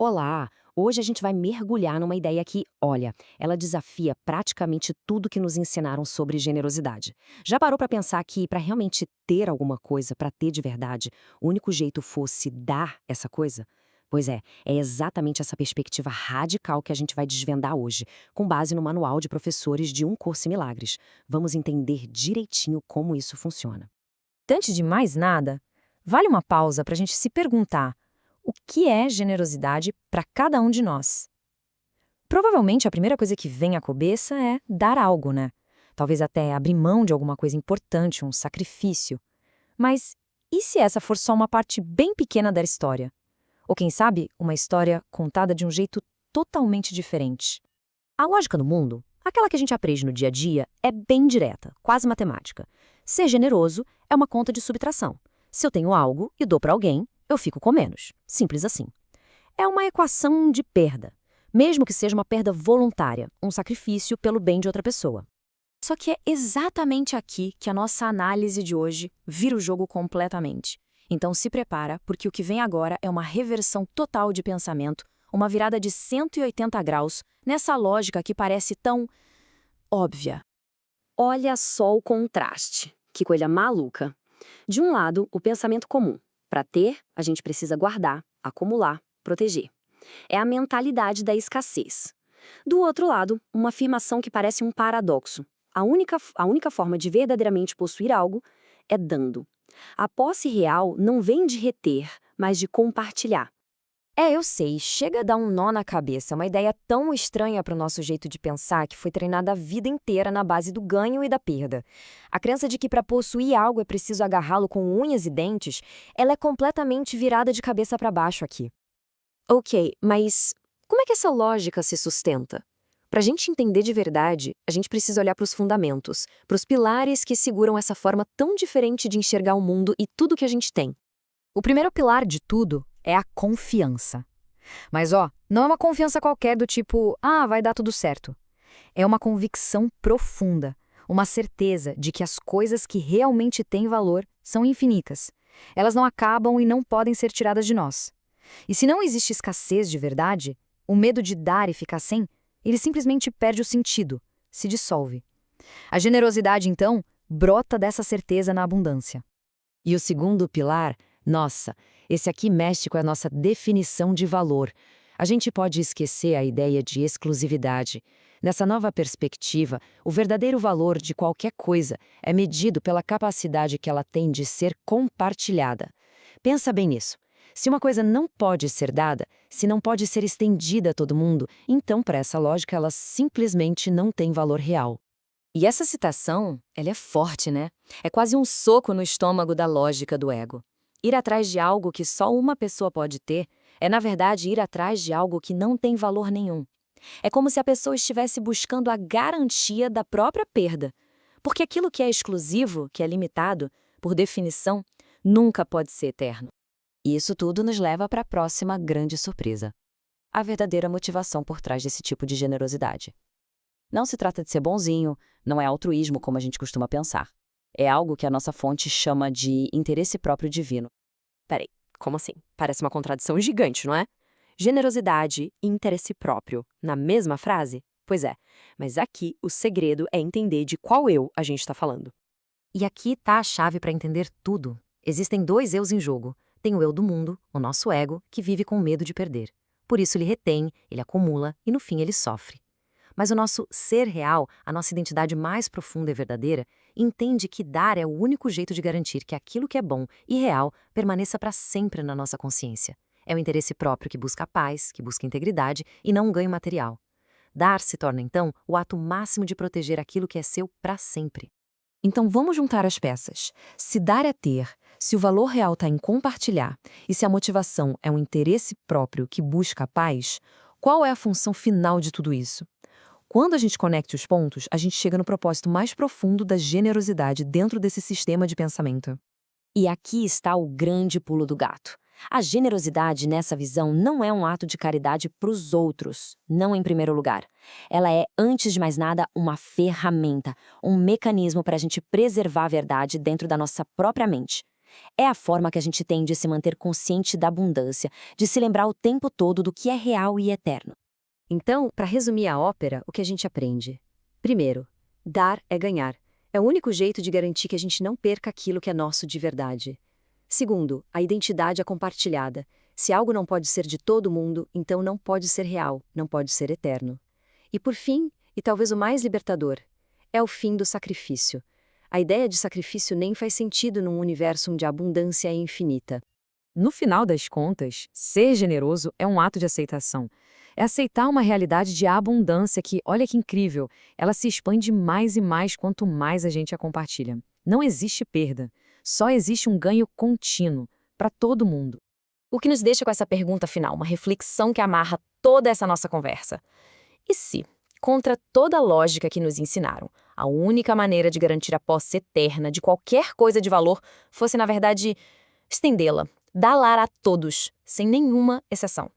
Olá! Hoje a gente vai mergulhar numa ideia que, olha, ela desafia praticamente tudo que nos ensinaram sobre generosidade. Já parou para pensar que, para realmente ter alguma coisa, para ter de verdade, o único jeito fosse dar essa coisa? Pois é exatamente essa perspectiva radical que a gente vai desvendar hoje, com base no manual de professores de Um Curso em Milagres. Vamos entender direitinho como isso funciona. Antes de mais nada, vale uma pausa para a gente se perguntar o que é generosidade para cada um de nós. Provavelmente a primeira coisa que vem à cabeça é dar algo, né? Talvez até abrir mão de alguma coisa importante, um sacrifício. Mas e se essa for só uma parte bem pequena da história? Ou quem sabe, uma história contada de um jeito totalmente diferente? A lógica do mundo, aquela que a gente aprende no dia a dia, é bem direta, quase matemática. Ser generoso é uma conta de subtração. Se eu tenho algo e dou para alguém, eu fico com menos. Simples assim. É uma equação de perda, mesmo que seja uma perda voluntária, um sacrifício pelo bem de outra pessoa. Só que é exatamente aqui que a nossa análise de hoje vira o jogo completamente. Então se prepara, porque o que vem agora é uma reversão total de pensamento, uma virada de 180 graus nessa lógica que parece tão óbvia. Olha só o contraste. Que coisa maluca. De um lado, o pensamento comum. Para ter, a gente precisa guardar, acumular, proteger. É a mentalidade da escassez. Do outro lado, uma afirmação que parece um paradoxo. A única forma de verdadeiramente possuir algo é dando. A posse real não vem de reter, mas de compartilhar. Eu sei, chega a dar um nó na cabeça, uma ideia tão estranha para o nosso jeito de pensar que foi treinada a vida inteira na base do ganho e da perda. A crença de que para possuir algo é preciso agarrá-lo com unhas e dentes, ela é completamente virada de cabeça para baixo aqui. Ok, mas como é que essa lógica se sustenta? Para a gente entender de verdade, a gente precisa olhar para os fundamentos, para os pilares que seguram essa forma tão diferente de enxergar o mundo e tudo que a gente tem. O primeiro pilar de tudo é a confiança. Mas não é uma confiança qualquer do tipo, vai dar tudo certo. É uma convicção profunda, uma certeza de que as coisas que realmente têm valor são infinitas. Elas não acabam e não podem ser tiradas de nós. E se não existe escassez de verdade, o medo de dar e ficar sem, ele simplesmente perde o sentido, se dissolve. A generosidade, então, brota dessa certeza na abundância. E o segundo pilar, nossa, esse aqui mexe com a nossa definição de valor. A gente pode esquecer a ideia de exclusividade. Nessa nova perspectiva, o verdadeiro valor de qualquer coisa é medido pela capacidade que ela tem de ser compartilhada. Pensa bem nisso. Se uma coisa não pode ser dada, se não pode ser estendida a todo mundo, então, para essa lógica, ela simplesmente não tem valor real. E essa citação, ela é forte, né? É quase um soco no estômago da lógica do ego. Ir atrás de algo que só uma pessoa pode ter é, na verdade, ir atrás de algo que não tem valor nenhum. É como se a pessoa estivesse buscando a garantia da própria perda. Porque aquilo que é exclusivo, que é limitado, por definição, nunca pode ser eterno. E isso tudo nos leva para a próxima grande surpresa. A verdadeira motivação por trás desse tipo de generosidade. Não se trata de ser bonzinho, não é altruísmo como a gente costuma pensar. É algo que a nossa fonte chama de interesse próprio divino. Peraí, como assim? Parece uma contradição gigante, não é? Generosidade e interesse próprio, na mesma frase? Pois é, mas aqui o segredo é entender de qual eu a gente está falando. E aqui está a chave para entender tudo. Existem dois eus em jogo. Tem o eu do mundo, o nosso ego, que vive com medo de perder. Por isso ele retém, ele acumula e no fim ele sofre. Mas o nosso ser real, a nossa identidade mais profunda e verdadeira, entende que dar é o único jeito de garantir que aquilo que é bom e real permaneça para sempre na nossa consciência. É o interesse próprio que busca a paz, que busca a integridade e não um ganho material. Dar se torna, então, o ato máximo de proteger aquilo que é seu para sempre. Então vamos juntar as peças. Se dar é ter, se o valor real está em compartilhar e se a motivação é um interesse próprio que busca a paz, qual é a função final de tudo isso? Quando a gente conecta os pontos, a gente chega no propósito mais profundo da generosidade dentro desse sistema de pensamento. E aqui está o grande pulo do gato. A generosidade, nessa visão, não é um ato de caridade para os outros, não em primeiro lugar. Ela é, antes de mais nada, uma ferramenta, um mecanismo para a gente preservar a verdade dentro da nossa própria mente. É a forma que a gente tem de se manter consciente da abundância, de se lembrar o tempo todo do que é real e eterno. Então, para resumir a ópera, o que a gente aprende? Primeiro, dar é ganhar. É o único jeito de garantir que a gente não perca aquilo que é nosso de verdade. Segundo, a identidade é compartilhada. Se algo não pode ser de todo mundo, então não pode ser real, não pode ser eterno. E por fim, e talvez o mais libertador, é o fim do sacrifício. A ideia de sacrifício nem faz sentido num universo onde a abundância é infinita. No final das contas, ser generoso é um ato de aceitação. É aceitar uma realidade de abundância que, olha que incrível, ela se expande mais e mais quanto mais a gente a compartilha. Não existe perda, só existe um ganho contínuo, para todo mundo. O que nos deixa com essa pergunta final, uma reflexão que amarra toda essa nossa conversa. E se, contra toda a lógica que nos ensinaram, a única maneira de garantir a posse eterna de qualquer coisa de valor fosse, na verdade, estendê-la, dar lar a todos, sem nenhuma exceção?